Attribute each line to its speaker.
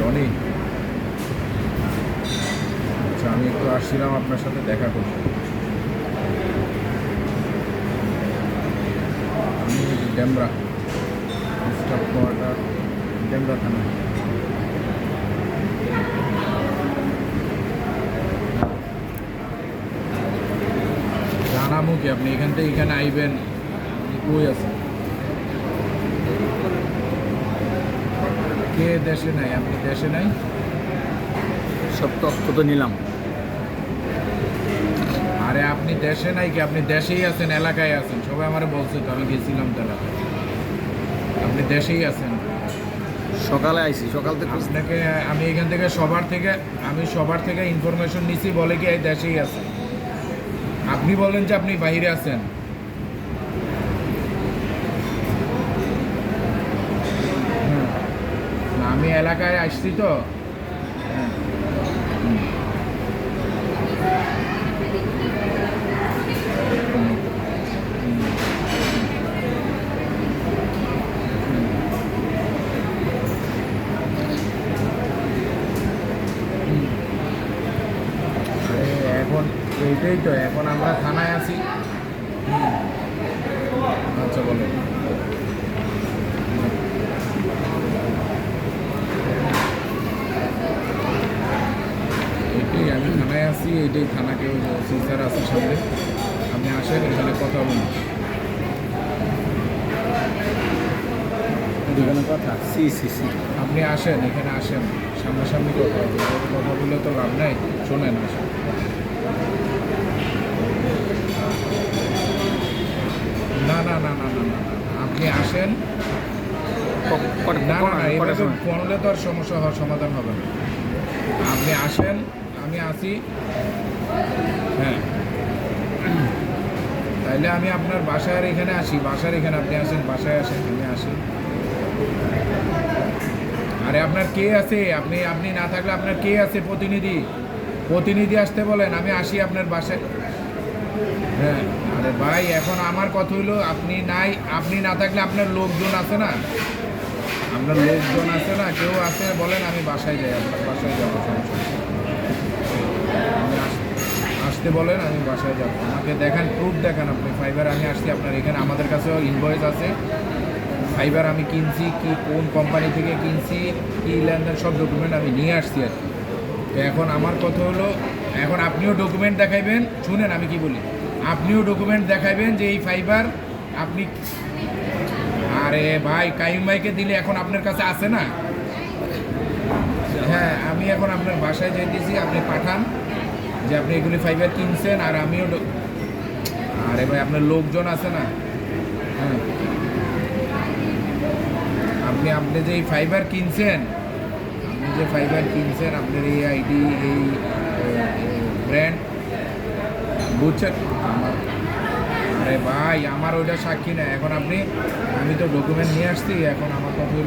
Speaker 1: রনি, আচ্ছা আমি একটু আসছিলাম আপনার সাথে দেখা করতে। আমি ডেমরা স্টাফ কোয়ার্টার, ডেমরা থানা। জানামু কি আপনি এখান থেকে এখানে আইবেন? কই আছে? কে দেশে নাই? আপনি দেশে নাই?
Speaker 2: সব তথ্য তো নিলাম।
Speaker 1: আরে আপনি দেশে নাই কি? আপনি দেশেই আছেন, এলাকায় আছেন, সবাই আমারে বলছে তো, আমি গেছিলাম তো এলাকায়। আপনি দেশেই আছেন।
Speaker 2: সকালে আইছি, সকাল থেকে
Speaker 1: আপনাকে আমি এখান থেকে সবার থেকে ইনফরমেশন নিছি, বলে কি এই দেশেই আছে। আপনি বলেন যে আপনি বাইরে আছেন। না, আমি এলাকায় আসছি তো। হ্যাঁ। আরে এখন এইটাই তো, এখন আমরা থানায় আছি। আচ্ছা বলেন। এটাই, আমি থানায় আছি, এইটাই থানাকেও সিস্টার আছে সামনে। আপনি আসেন, এখানে কথা বলুন।
Speaker 2: এখানে কথা সি সি সি
Speaker 1: আপনি আসেন, এখানে আসেন, সামনাসামনি কথা হবে। কথা বলে তো লাভ নাই, শোনেন আসেন। না না না না না না না, আপনি আসেন। না না না, এভাবে ফোনলে তো আর সমস্যা হওয়ার সমাধান হবে না। আপনি আসেন, আমি আসি। হ্যাঁ, তাইলে আমি আপনার বাসার এখানে আসি, বাসার এখানে আপনি আসেন, বাসায় আসেন, আমি আসি। আরে আপনার কে আছে? আপনি আপনি না থাকলে আপনার কে আছে? প্রতিনিধি আসতে বলেন, আমি আসি আপনার বাসায়। হ্যাঁ, আরে ভাই এখন আমার কথা হইলো, আপনি না থাকলে আপনার লোকজন আছে না, কেউ আছে বলেন, আমি বাসায় যাই, আপনার বাসায় যাবো, সমস্যা নেই। আপনি আসতে বলেন, আমি বাসায় যাবো। আমাকে দেখান, প্রুফ দেখান, আপনি ফাইবার আমি আসছি আপনার এখানে, আমাদের কাছেও ইনভয়েস আছে। ফাইবার আমি কিনছি, কি কোন কোম্পানি থেকে কিনছি, কি লেনদেন, সব ডকুমেন্ট আমি নিয়ে আসছি আর কি। তো এখন আমার কথা হলো, এখন আপনিও ডকুমেন্ট দেখাইবেন, শুনেন আমি কি বলি, আপনিও ডকুমেন্ট দেখাইবেন যে এই ফাইবার আপনি। আরে ভাই, কাইম ভাইকে দিলে এখন আপনার কাছে আছে না? হ্যাঁ, আমি এখন আপনার বাসায় যাইতেছি, আপনি পাঠান যে আপনি এগুলি ফাইবার কিনছেন, আর আমিও আরে ভাই আপনার লোকজন আছে না? হ্যাঁ, আপনি যে এই ফাইবার কিনছেন, আপনার এই আইডি, এই ব্র্যান্ড, বুঝছেন? আরে ভাই আমার ওইটা সাক্ষী না। এখন আমি তো ডকুমেন্ট নিয়ে আসছি, এখন আমার কথা হলো